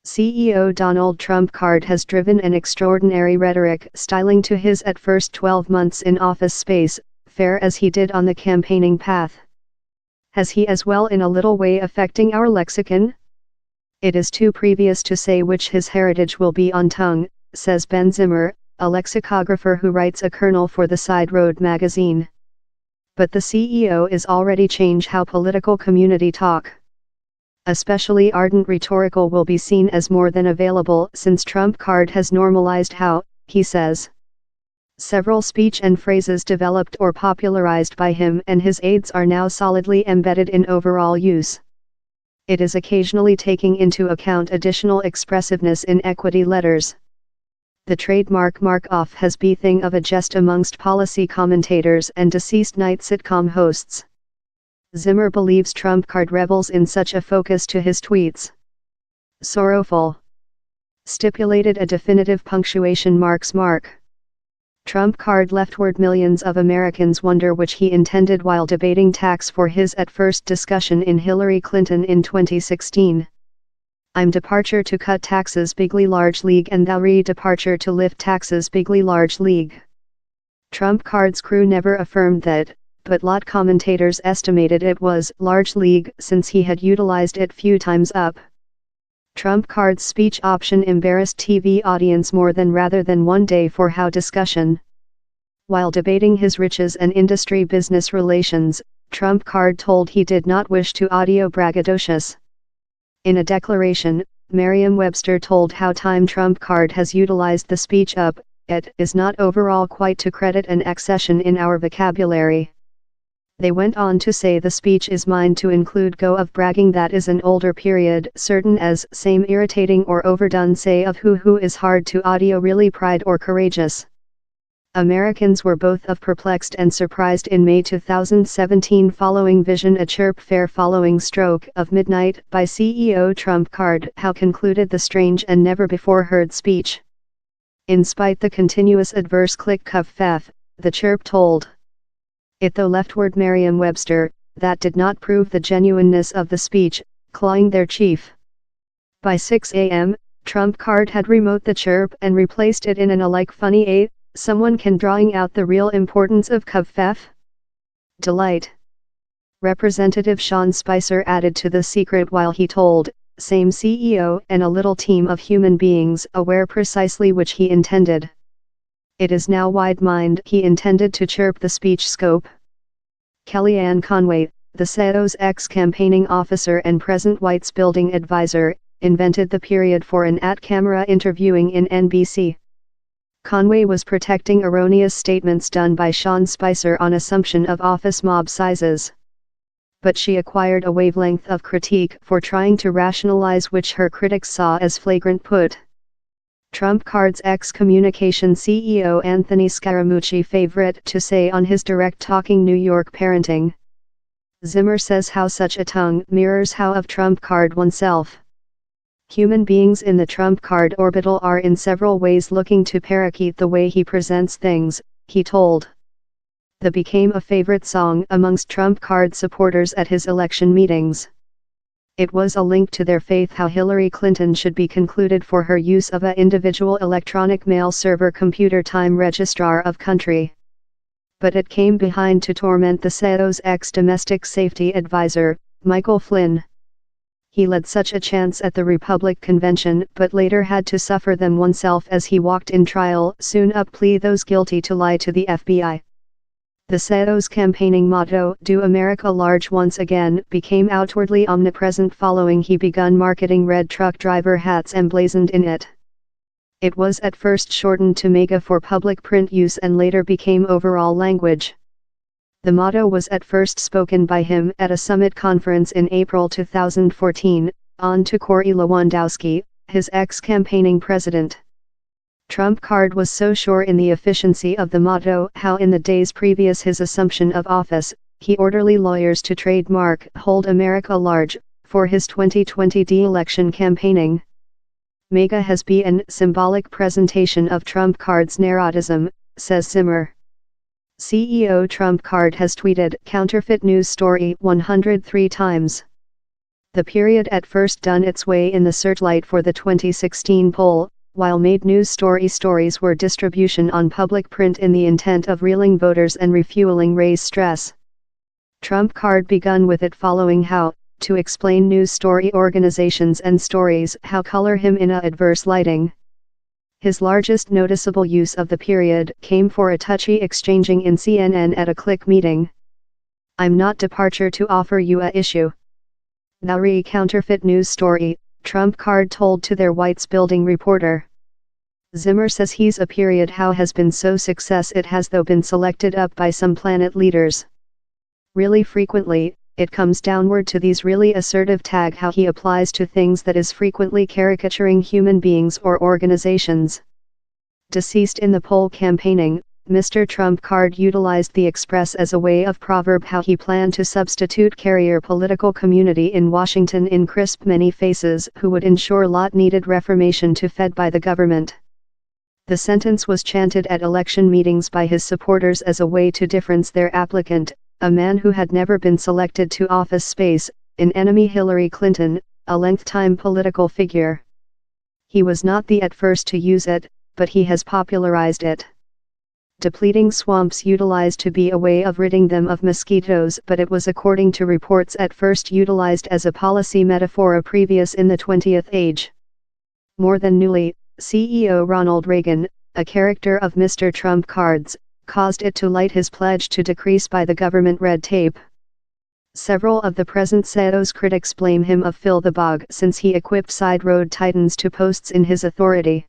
CEO Donald Trump card has driven an extraordinary rhetoric styling to his at first 12 months in office space, fair as he did on the campaigning path. Has he as well in a little way affecting our lexicon? It is too previous to say which his heritage will be on tongue, says Ben Zimmer, a lexicographer who writes a kernel for the Side Road magazine. But the CEO is already change how political community talk. Especially ardent rhetorical will be seen as more than available since Trump card has normalized how, he says. Several speech and phrases developed or popularized by him and his aides are now solidly embedded in overall use. It is occasionally taking into account additional expressiveness in equity letters. The trademark mark-off has been thing of a jest amongst policy commentators and deceased night sitcom hosts. Zimmer believes Trump card revels in such a focus to his tweets. Sorrowful. Stipulated a definitive punctuation marks mark. Trump card leftward. Millions of Americans wonder which he intended while debating tax for his at first discussion in Hillary Clinton in 2016. I'm departure to cut taxes bigly large league and thou re-departure to lift taxes bigly large league. Trump card's crew never affirmed that, but lot commentators estimated it was large league since he had utilized it few times up. Trump card's speech option embarrassed TV audience more than rather than one day for how discussion. While debating his riches and industry business relations, Trump card told he did not wish to audio braggadocious. In a declaration, Merriam-Webster told how time Trump card has utilized the speech up, it is not overall quite to credit an accession in our vocabulary. They went on to say the speech is mine to include go of bragging that is an older period certain as same irritating or overdone say of who is hard to audio really pride or courageous. Americans were both of perplexed and surprised in May 2017 following Vision a chirp fair following stroke of midnight by CEO Trump card how concluded the strange and never before heard speech. In spite the continuous adverse click cuff the chirp told it though leftward Merriam-Webster, that did not prove the genuineness of the speech, clawing their chief. By 6 a.m., Trump card had removed the chirp and replaced it in an alike funny a, someone can drawing out the real importance of cuff. Delight. Representative Sean Spicer added to the secret while he told, same CEO and a little team of human beings aware precisely which he intended. It is now wide-mind he intended to chirp the speech scope. Kellyanne Conway, the CEO's ex-campaigning officer and present White's building advisor, invented the period for an at-camera interviewing in NBC. Conway was protecting erroneous statements done by Sean Spicer on assumption of office mob sizes. But she acquired a wavelength of critique for trying to rationalize which her critics saw as flagrant put. Trump card's ex-communication CEO Anthony Scaramucci favorite to say on his direct talking New York parenting. Zimmer says how such a tongue mirrors how of Trump card oneself. Human beings in the Trump card orbital are in several ways looking to parakeet the way he presents things, he told. The became a favorite song amongst Trump card supporters at his election meetings. It was a link to their faith how Hillary Clinton should be concluded for her use of a individual electronic mail server computer time registrar of country. But it came behind to torment the CEO's ex-domestic safety advisor, Michael Flynn. He led such a chance at the Republic convention but later had to suffer them oneself as he walked in trial soon up plea those guilty to lie to the FBI. The CEO's campaigning motto, Do America Large Once Again, became outwardly omnipresent following he begun marketing red truck driver hats emblazoned in it. It was at first shortened to MAGA for public print use and later became overall language. The motto was at first spoken by him at a summit conference in April 2014, on to Corey Lewandowski, his ex-campaigning president. Trump card was so sure in the efficiency of the motto how in the days previous his assumption of office, he ordered lawyers to trademark Hold America Large for his 2020 de-election campaigning. MAGA has been an symbolic presentation of Trump card's neuroticism, says Zimmer. CEO Trump card has tweeted counterfeit news story 103 times. The period at first done its way in the searchlight for the 2016 poll, while made news stories were distribution on public print in the intent of reeling voters and refueling race stress. Trump card begun with it following how, to explain news story organizations and stories how color him in a adverse lighting. His largest noticeable use of the period came for a touchy exchanging in CNN at a click meeting. "I'm not departure to offer you a issue. Thou counterfeit news story," Trump card told to their White's building reporter. Zimmer says he's a period how has been so success it has though been selected up by some planet leaders. Really frequently, it comes downward to these really assertive tag how he applies to things that is frequently caricaturing human beings or organizations. Deceased in the poll campaigning, Mr. Trump card utilized the express as a way of proverb how he planned to substitute carrier political community in Washington in crisp many faces who would ensure lot needed reformation to fed by the government. The sentence was chanted at election meetings by his supporters as a way to difference their applicant, a man who had never been selected to office space, in enemy Hillary Clinton, a length-time political figure. He was not the at first to use it, but he has popularized it. Depleting swamps utilized to be a way of ridding them of mosquitoes, but it was according to reports at first utilized as a policy metaphor previous in the 20th age. More than newly, CEO Ronald Reagan, a character of Mr. Trump cards, caused it to light his pledge to decrease by the government red tape. Several of the present CEO's critics blame him of Phil the Bog since he equipped side road titans to posts in his authority.